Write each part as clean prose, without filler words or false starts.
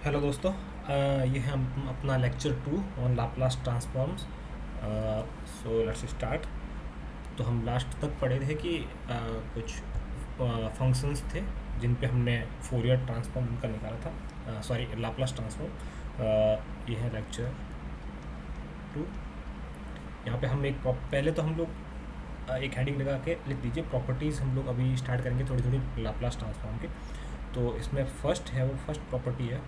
Hello दोस्तों, ये है हम अपना lecture 2 on Laplace transforms. So let's start. तो हम लास्ट तक पढ़े थे कि कुछ फंक्शंस थे जिन पे हमने फोरियर ट्रांसफॉर्म उनका निकाला था, सॉरी लाप्लास ट्रांसफॉर्म। ये है लेक्चर 2। यहाँ पे हम पहले तो हम लोग एक हेडिंग लगा के लिख दीजिए प्रॉपर्टीज़। हम लोग अभी स्टार्ट करेंगे थोड़ी थोड़ी लाप्लास ट्रांसफॉर्म के। तो इसमें फर्स्ट है, वो फर्स्ट प्रॉपर्टी है।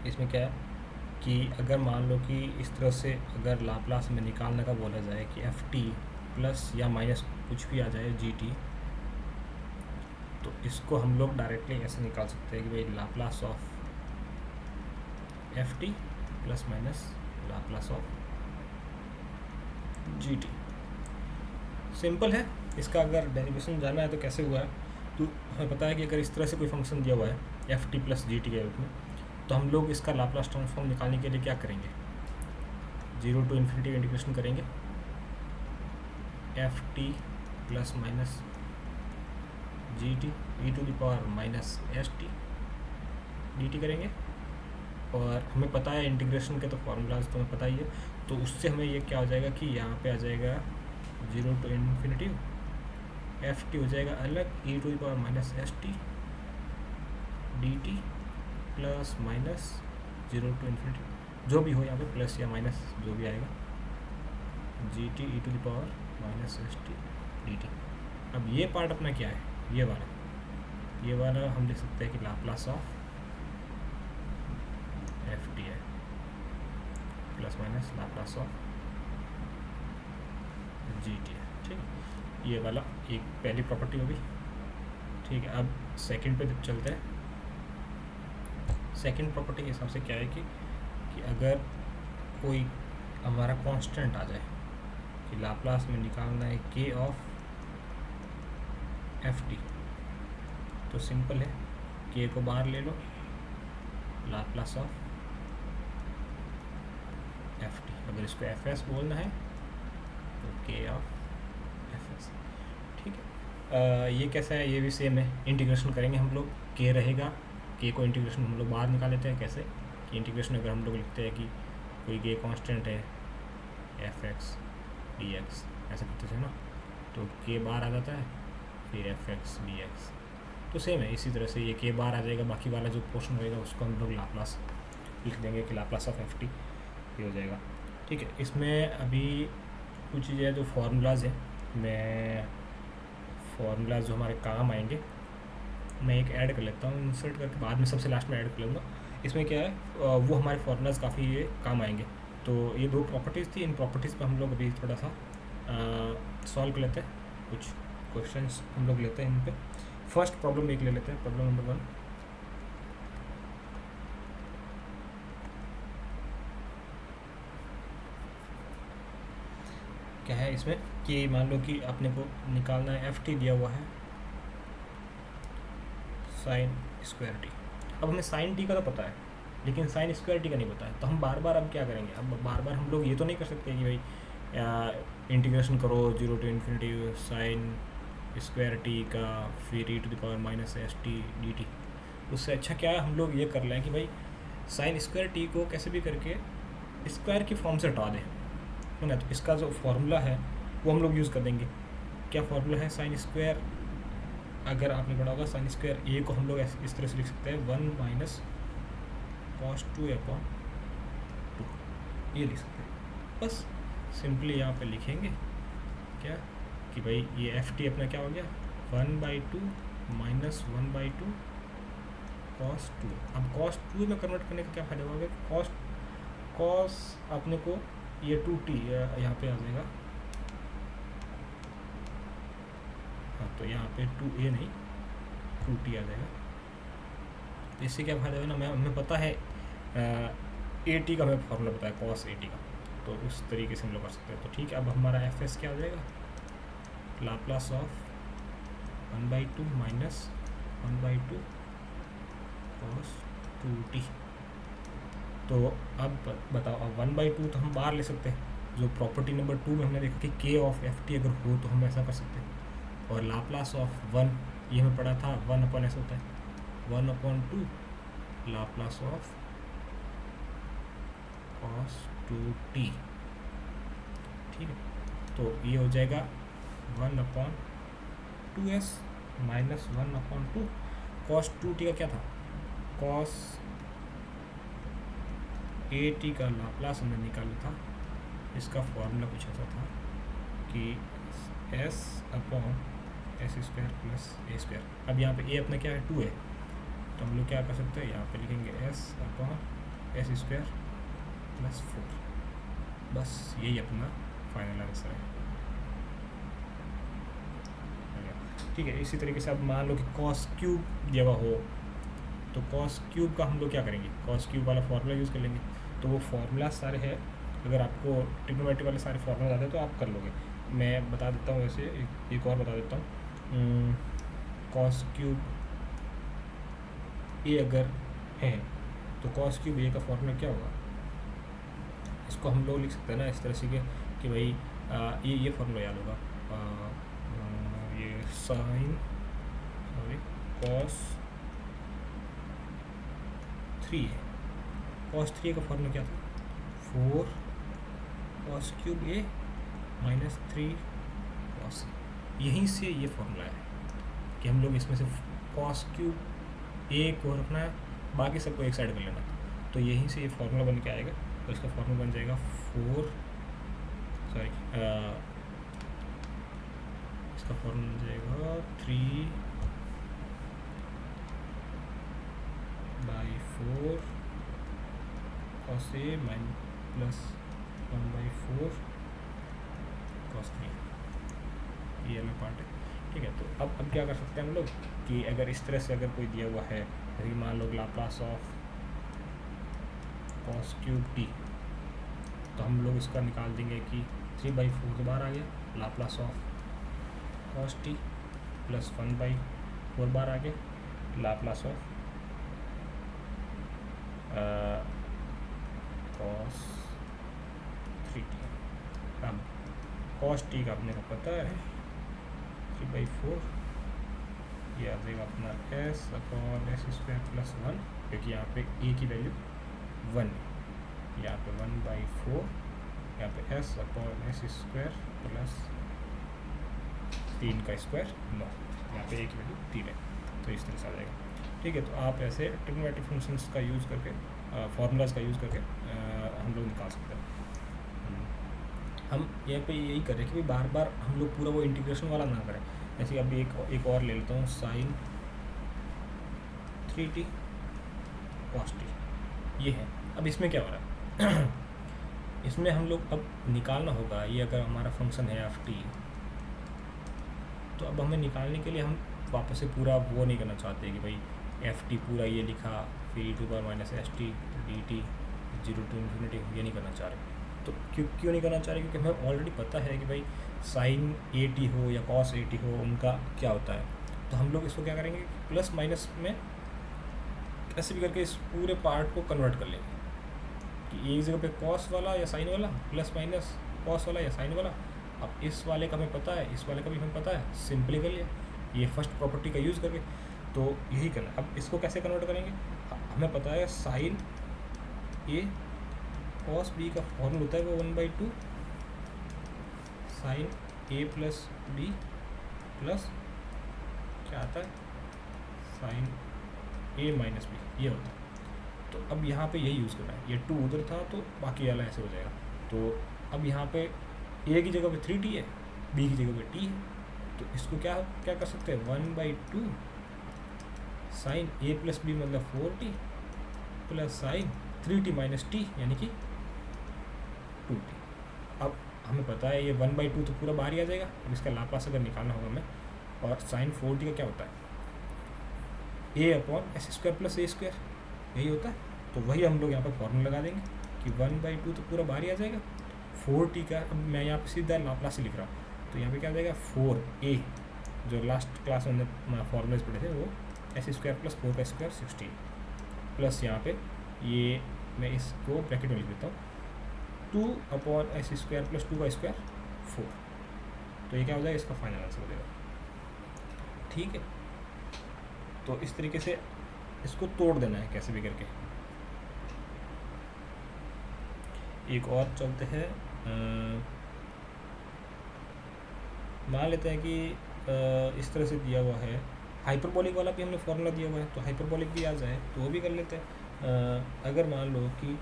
इसमें क्या है कि अगर मान लो कि इस तरह से अगर लाप्लास में निकालने का बोला जाए कि एफ टी प्लस या माइनस कुछ भी आ जाए जी टी, तो इसको हम लोग डायरेक्टली ऐसे निकाल सकते हैं कि भाई Laplace of F T plus minus Laplace of G T. Simple है। इसका अगर डेरिवेशन जानना है तो कैसे हुआ है, तो हमें पता है कि अगर इस तरह से कोई फंक्शन दिया हुआ है F T plus G T के रूप में, तो हम लोग इसका लाप्लास ट्रांसफॉर्म निकालने के लिए क्या करेंगे, 0 टू इन्फिनिटी इंटीग्रेशन करेंगे F T plus minus G T E to the power minus S T D T करेंगे। और हमें पता है इंटीग्रेशन के तो फार्मूलाज तो हमें पता ही है, तो उससे हमें ये क्या हो जाएगा कि यहाँ पे आ जाएगा 0 टू इन्फिनिटी एफ टी हो जाएगा अलग E to the power minus S T D T plus minus 0 to infinity जो भी हो यहाँ पे प्लस या माइनस जो भी आएगा G T E to the power minus S T D T. अब ये पार्ट अपना क्या है, ये वाला हम लिख सकते हैं कि लाप्लास ऑफ एफ टी है plus minus Laplace of G T है। ठीक है, ये वाला एक पहली प्रॉपर्टी होगी। ठीक है, अब सेकंड पे चलते हैं। सेकंड प्रॉपर्टी के हिसाब से क्या है कि अगर कोई हमारा कांस्टेंट आ जाए कि लाप्लास में निकालना है के ऑफ एफ टी, तो सिंपल है, के को बाहर ले लो, लाप्लास ऑफ एफ टी। अगर इसको एफ एस बोलना है तो के ऑफ एफ एस। ठीक है, ये कैसा है, ये भी सेम है। इंटीग्रेशन करेंगे हम लोग, के रहेगा, के को इंटीग्रेशन हम लोग बाहर निकाल लेते हैं। कैसे कि इंटीग्रेशन अगर हम लोग लिखते हैं कि कोई के कांस्टेंट है एफ एक्स डी एक्स, ऐसे करते थे ना, तो के बाहर आ जाता है, फिर एफ एक्स डी एक्स। तो सेम है, इसी तरह से ये के बाहर आ जाएगा, बाकी वाला जो पोर्शन रहेगा उसको हम लोग लाप्लास लिख देंगे कि लाप्लास ऑफ एफ टी ये हो जाएगा। ठीक है, इसमें अभी कुछ चीज़ें जो फार्मूलाज हैं, मैं फार्मूलाज जो हमारे काम आएंगे मैं एक ऐड कर लेता हूँ, इंसर्ट करके बाद में सबसे लास्ट में ऐड कर लूँगा। इसमें क्या है, वो हमारे फार्मूलाज काफ़ी ये काम आएंगे। तो ये दो प्रॉपर्टीज़ थी, इन प्रॉपर्टीज़ पे हम लोग अभी थोड़ा सा सॉल्व कर लेते हैं, कुछ क्वेश्चंस हम लोग लेते हैं इन पे। फर्स्ट प्रॉब्लम एक ले लेते हैं, प्रॉब्लम नंबर 1। क्या है इसमें कि मान लो कि अपने को निकालना है एफ टी दिया हुआ है साइन स्क्वायर टी। अब हमें साइन टी का तो पता है, लेकिन साइन स्क्वायर टी का नहीं पता है। तो हम बार बार अब क्या करेंगे, अब बार बार हम लोग ये तो नहीं कर सकते कि भाई इंटीग्रेशन करो 0 to infinity sine square T का, फिर E to the power minus S T D T. उससे अच्छा क्या है, हम लोग ये कर लें कि भाई साइन स्क्वायर टी को कैसे भी करके स्क्वायर की फॉर्म से हटा दें, है ना। तो इसका जो फार्मूला है वो हम लोग यूज़ कर देंगे। क्या फार्मूला है, साइन स्क्वायर, अगर आपने पढ़ा होगा साइन स्क्वायर ए को हम लोग इस तरह से लिख सकते हैं 1 माइनस कॉस 2 अपॉन 2, ये लिख सकते हैं। बस सिंपली यहाँ पे लिखेंगे क्या कि भाई ये एफ टी अपना क्या हो गया 1/2 माइनस 1/2 कॉस 2। अब कॉस 2 में कन्वर्ट करने का क्या फ़ायदा होगा, कॉस अपने को ये 2t यहाँ पे आ जाएगा, हाँ, तो यहाँ पे 2a नहीं 2t आ जाएगा। तो इससे क्या फ़ायदा है ना, हमें पता है ए टी का हमें फॉर्मूला पता है कॉस ए टी का, तो उस तरीके से हम लोग कर सकते हैं। तो ठीक है, अब हमारा एफ एस क्या हो जाएगा, Laplace of 1/2 minus 1/2 cos 2t। तो अब बताओ, अब 1/2 तो हम बाहर ले सकते हैं। जो प्रॉपर्टी नंबर 2 में हमने देखा कि के ऑफ एफ टी अगर हो तो हम ऐसा कर सकते हैं। और लाप्लास ऑफ 1 ये हमें पढ़ा था 1 अपॉन ऐसा होता है 1/2 लाप्लास ऑफ cos 2t, ठीक है। तो ये हो जाएगा 1/2s माइनस 1/2 cos 2t का क्या था, cos at का लाप्लास हमने निकाला था। इसका फॉर्मूला कुछ ऐसा था कि s/s² प्लस a²। अब यहाँ पे a अपना क्या है 2 है, तो हम लोग क्या कर सकते हैं, यहाँ पे लिखेंगे s/s² प्लस 4। बस यही अपना फाइनल आंसर है, ठीक है। इसी तरीके से अब मान लो कि cos क्यूब दिया हुआ हो, तो cos क्यूब का हम लोग क्या करेंगे, cos क्यूब वाला फार्मूला यूज़ कर लेंगे। तो वो फार्मूला सारे हैं, अगर आपको ट्रिग्नोमेट्री वाले सारे फार्मूला आते हैं तो आप कर लोगे। मैं बता देता हूँ, वैसे एक और बता देता हूँ। cos क्यूब ए अगर है तो cos क्यूब ए का फॉर्मूला क्या होगा, इसको हम लोग लिख सकते हैं ना इस तरह से कि भाई ये फॉर्मूला याद होगा, ये cos 3 है। cos 3 का फॉर्मूला क्या था, 4 cos क्यूब ए माइनस 3 cos। यहीं से ये फॉर्मूला है कि हम लोग इसमें से cos क्यूब ए को रखना है, बाकी सबको एक साइड कर लेना। तो यहीं से ये फार्मूला बन के आएगा। तो इसका फार्मूला बन जाएगा इसका फार्मूला बन जाएगा 3/4 cos a प्लस 1/4 cos 3। ये वाला पार्ट है, ठीक है। तो अब क्या कर सकते हैं हम लोग कि अगर इस तरह से अगर कोई दिया हुआ है, जैसे कि मान लो Laplace of cos cube t, तो हम लोग इसका निकाल देंगे कि 3/4 के बाहर आ गया, Laplace of cos t plus 1/4 बार आ गया, लाप्लास ऑफ cos 3t। अब cos t का अपने को पता है 3/4, ये आ जाएगा अपना s/s² प्लस 1, क्योंकि यहाँ पे a की वैल्यू 1 है, यहाँ पे 1/4, यहाँ पे s/s² प्लस 3 का स्क्वायर 9, यहाँ पे a की वैल्यू 3 है। तो इस तरह से आ जाएगा, ठीक है। तो आप ऐसे ट्रिग्नोमेट्रिक फंक्शंस का यूज़ करके, फार्मूलाज का यूज़ करके हम लोग निकाल सकते हैं। हम यहाँ पे यही करें कि बार बार हम लोग पूरा वो इंटीग्रेशन वाला ना करें। जैसे अभी एक और ले लेता हूँ, sin 3t cos t, ये है। अब इसमें क्या हो रहा है इसमें हम लोग अब निकालना होगा, ये अगर हमारा फंक्शन है f t, तो अब हमें निकालने के लिए हम वापस से पूरा वो नहीं करना चाहते कि भाई एफ टी पूरा ये लिखा, फिर e⁻ -st dt 0 to infinity, ये नहीं करना चाह रहे। तो क्यों नहीं करना चाह रहे, क्योंकि हमें ऑलरेडी पता है कि भाई sin at हो या cos at हो, उनका क्या होता है। तो हम लोग इसको क्या करेंगे, प्लस माइनस में ऐसे भी करके इस पूरे पार्ट को कन्वर्ट कर लेंगे कि एक जगह पे cos वाला या sin वाला, प्लस माइनस cos वाला या sin वाला। अब इस वाले का हमें पता है, इस वाले का भी हमें पता है, सिंपली कर लिया ये फर्स्ट प्रॉपर्टी का यूज़ करके। तो यही करना। अब इसको कैसे कन्वर्ट करेंगे, हमें पता है sin a cos b का फॉर्मूला होता है वो 1/2 sin a plus b plus क्या आता है sin a माइनस b, ये होता है। तो अब यहाँ पे यही यूज़ करना है, ये 2 उधर था तो बाकी वाला ऐसे हो जाएगा। तो अब यहाँ पे a की जगह पे 3t है, b की जगह पे t है, तो इसको क्या कर सकते हैं, 1/2 sin a प्लस b मतलब 4t plus sin 3t minus t यानी कि 2t। अब हमें पता है ये 1/2 तो पूरा बाहर ही आ जाएगा। अब इसका लाप्लास अगर निकालना होगा हमें, और sin 4t का क्या होता है, a/s² प्लस a², यही होता है। तो वही हम लोग यहाँ पर फॉर्मूला लगा देंगे कि 1/2 तो पूरा बाहर ही आ जाएगा, 4t का अब मैं यहाँ पे सीधा लाप्लास से लिख रहा हूँ, तो यहाँ पे क्या आ जाएगा 4a, जो लास्ट क्लास में फॉर्मूलेज पढ़े थे वो s² प्लस 4 का स्क्वायर 16, प्लस यहाँ पे ये मैं इसको ब्रैकेट में लिख देता हूँ 2/s² प्लस 2 का स्क्वायर 4। तो ये क्या हो जाएगा, इसका फाइनल आंसर हो जाएगा, ठीक है। तो इस तरीके से इसको तोड़ देना है कैसे भी करके। एक और चलते हैं, मान लेते हैं कि इस तरह से दिया हुआ है, हाइपरबोलिक वाला भी हमने फॉर्मूला दिया हुआ है, तो हाइपरबोलिक भी आ जाए तो वो भी कर लेते हैं। अगर मान लो कि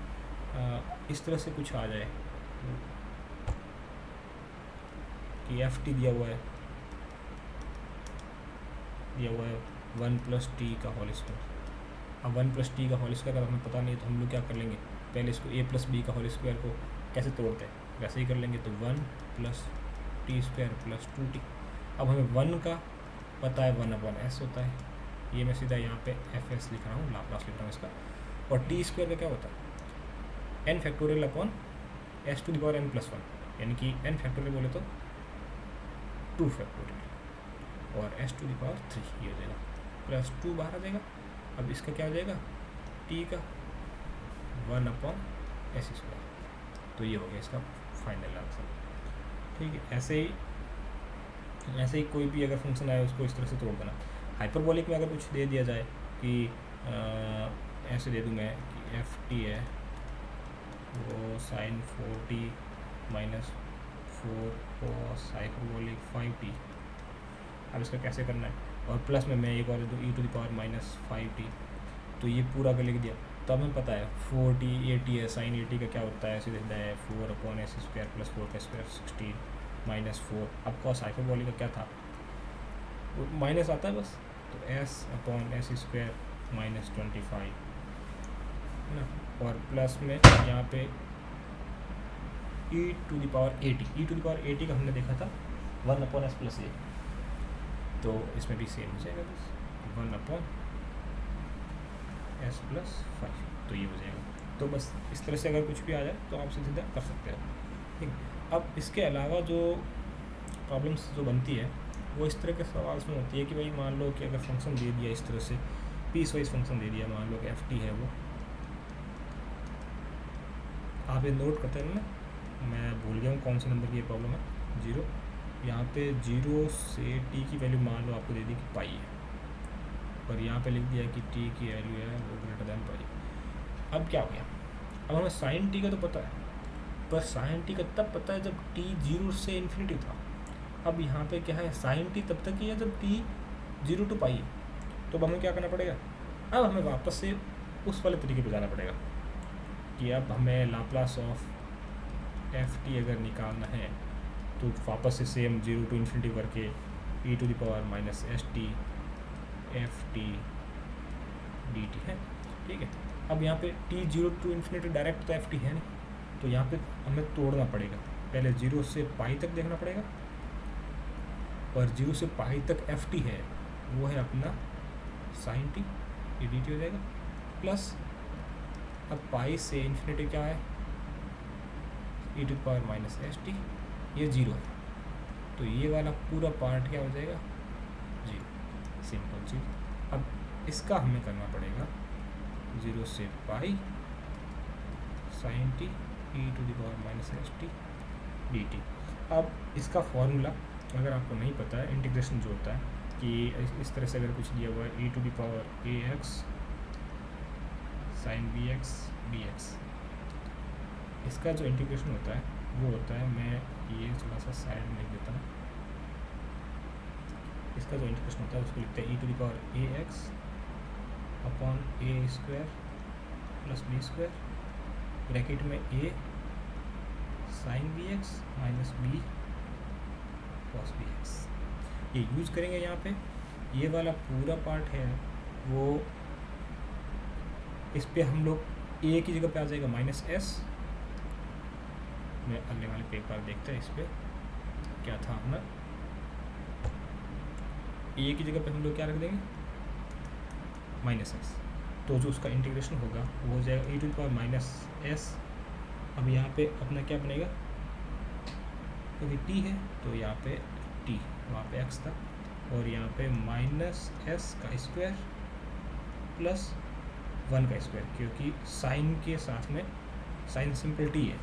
इस तरह से कुछ आ जाए कि एफ टी दिया हुआ है 1 + t का होल स्क्वायर। अब 1 + t का होल स्क्वायर अगर हमें पता नहीं तो हम लोग क्या कर लेंगे, पहले इसको a + b का होल स्क्वायर को कैसे तोड़ते हैं वैसे ही कर लेंगे। तो 1 + t² + 2t। अब हमें 1 का पता है 1/s होता है, ये मैं सीधा यहाँ पे fs लिख रहा हूँ, लाप्लास लिख रहा हूँ इसका। और t² का क्या होता है n फैक्टोरियल अपॉन s⁴n+1, यानी कि n फैक्टोरियल बोले तो 2 फैक्टोरियल और s⁴ ये हो जाएगा, +2 बाहर आ जाएगा। अब इसका क्या हो जाएगा, t का 1/s²। तो ये हो गया इसका फाइनल आंसर। ठीक है, ऐसे ही कोई भी अगर फंक्शन आए उसको इस तरह से तोड़ देना। हाइपरबोलिक में अगर कुछ दे दिया जाए कि ऐसे दे दूँ मैं कि एफ टी है वो sin 4t - 4 cos hyperbolic 5t। अब इसका कैसे करना है, और प्लस में मैं एक और दे दूँ e⁻−5t, तो ये पूरा कर लिख दिया। तो हमें पता है 4t 80 है, sin 80 का क्या होता है, सीधे सीधा है 4/s² + 4 का स्क्वायर 16 - 4। अब cos हाइपरबोलिक का क्या था, वो माइनस आता है बस, तो s/s² - 25 है ना। और प्लस में यहाँ पे e⁻80 का हमने देखा था 1/s + a, तो इसमें भी सेम हो जाएगा बस 1/s + 5, तो ये हो जाएगा। तो बस इस तरह से अगर कुछ भी आ जाए तो आप सीधा कर सकते हो। ठीक है, अब इसके अलावा जो प्रॉब्लम्स जो बनती है वो इस तरह के सवाल में होती है कि भाई मान लो कि अगर फंक्शन दे दिया इस तरह से, पीस वाइज फंक्शन दे दिया, मान लो कि एफ टी है वो, आप ये नोट करते हैं ना, मैं भूल गया हूँ कौन से नंबर की ये प्रॉब्लम है, 0। यहाँ पे 0 से t की वैल्यू मान लो आपको दे दी कि पाई है, और यहाँ पे लिख दिया कि t की वैल्यू है वो > पाई। अब क्या हो गया, अब हमें साइन t का तो पता है, पर साइन t का तब पता है जब t 0 से इन्फिनिटी था। अब यहाँ पे क्या है, साइन t तब तक ही है जब t 0 to पाई है। तो अब हमें क्या करना पड़ेगा, अब हमें वापस से उस वाले तरीके पे जाना पड़ेगा कि अब हमें लाप्लास ऑफ एफ टी अगर निकालना है तो वापस से सेम 0 to इन्फिनिटी करके e⁻−st F T D T है। ठीक है, अब यहाँ पे t 0 to इन्फिनिटी डायरेक्ट तो एफ टी है नहीं, तो यहाँ पे हमें तोड़ना पड़ेगा, पहले 0 से पाई तक देखना पड़ेगा, और 0 से पाई तक एफ टी है वो है अपना साइन टी, ये डी टी हो जाएगा, प्लस अब पाई से इन्फिनिटी क्या है e⁻−st, ये 0 है, तो ये वाला पूरा पार्ट क्या हो जाएगा 0, सिंपल चीज़। अब इसका हमें करना पड़ेगा 0 से pi sine T e⁻−st dt। अब इसका फॉर्मूला अगर आपको नहीं पता है, इंटीग्रेशन जो होता है कि इस तरह से अगर कुछ दिया हुआ है e⁻ax sin bx dx, इसका जो इंटीग्रेशन होता है वो होता है, मैं ये थोड़ा सा साइड में लिख देता हूँ, इसका जो इंटीग्रेशन होता है उसको लिखते हैं e⁻ax upon a² + b² bracket में a sin bx - b cos bx। ये यूज़ करेंगे यहाँ पे, ये वाला पूरा पार्ट है वो इस पे हम लोग a की जगह पे आ जाएगा -s। मैं अगले वाले पे एक बार देखते हैं इस पर क्या था अपना, a की जगह पे हम लोग क्या रख देंगे -s, तो जो उसका इंटीग्रेशन होगा वो हो जाएगा e⁻−s। अब यहाँ पे अपना क्या बनेगा, क्योंकि t है तो यहाँ पे t, वहाँ पे x था, और यहाँ पे -s का स्क्वायर प्लस 1 का स्क्वायर, क्योंकि साइन के साथ में साइन सिंपल t है,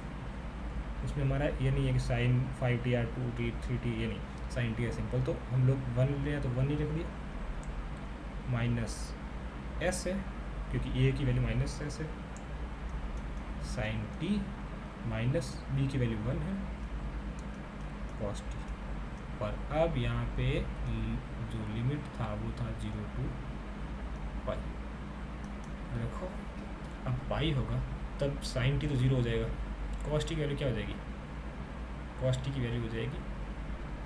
उसमें हमारा ये नहीं है कि साइन 5t या 2t 3t, ये नहीं, साइन t है सिंपल, तो हम लोग 1 ले तो 1 ही रख दिया, एस है क्योंकि ए की वैल्यू माइनस एस है, साइन टी माइनस बी की वैल्यू 1 है, कॉस टी। और अब यहाँ पे जो लिमिट था वो था 0 to पाई। देखो अब पाई होगा तब साइन टी तो 0 हो जाएगा, कॉस टी की वैल्यू क्या हो जाएगी, कॉस टी की वैल्यू हो जाएगी,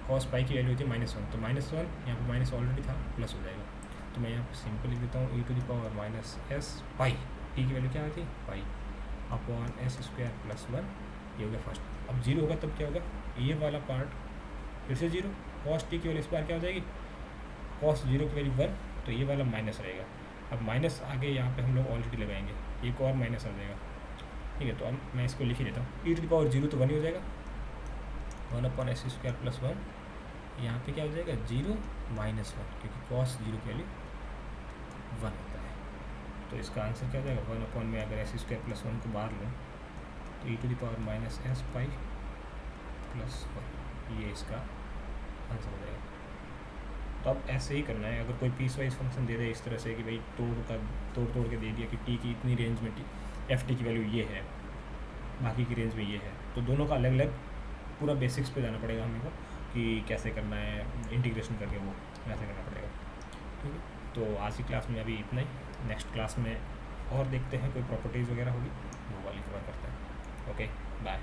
कॉस पाई की वैल्यू होती है -1, तो -1 यहाँ पे माइनस ऑलरेडी था, प्लस हो जाएगा। तो मैं यहाँ पे सिंपल लिख देता हूँ e⁻−s पाई, टी की वैल्यू क्या होती है पाई अपॉन s² + 1, ये हो गया फर्स्ट। अब 0 होगा तब क्या होगा, ये वाला पार्ट फिर से 0, कॉस टी की वैल्यू इस बार क्या हो जाएगी, कॉस 0 की वैल्यू 1, तो ये वाला माइनस रहेगा। अब माइनस आगे यहाँ पे हम लोग ऑलरेडी लगाएंगे, एक और माइनस आ जाएगा, ठीक है। तो अब मैं इसको लिख ही देता हूँ, e⁻0 तो 1 ही हो जाएगा, 1/s² + 1, यहाँ पे क्या हो जाएगा 0 - 1, क्योंकि कॉस 0 की वैल्यू 1 होता है। तो इसका आंसर क्या हो जाएगा, 1 में अगर s² + 1 को बाहर लूँ तो e⁻−s पाई + 1, ये इसका आंसर हो जाएगा। तो अब ऐसे ही करना है, अगर कोई पीस वाइज फंक्शन दे दे इस तरह से कि भाई तोड़ के दे दिया कि टी की इतनी रेंज में एफ टी की वैल्यू ये है, बाकी की रेंज में ये है, तो दोनों का अलग अलग पूरा बेसिक्स पे जाना पड़ेगा हमें को कि कैसे करना है, इंटीग्रेशन करके वो कैसे करना पड़ेगा, ठीक है। तो आज की क्लास में अभी इतना ही, नेक्स्ट क्लास में और देखते हैं कोई प्रॉपर्टीज़ वगैरह होगी वो वाली कवर करते हैं। Okay bye.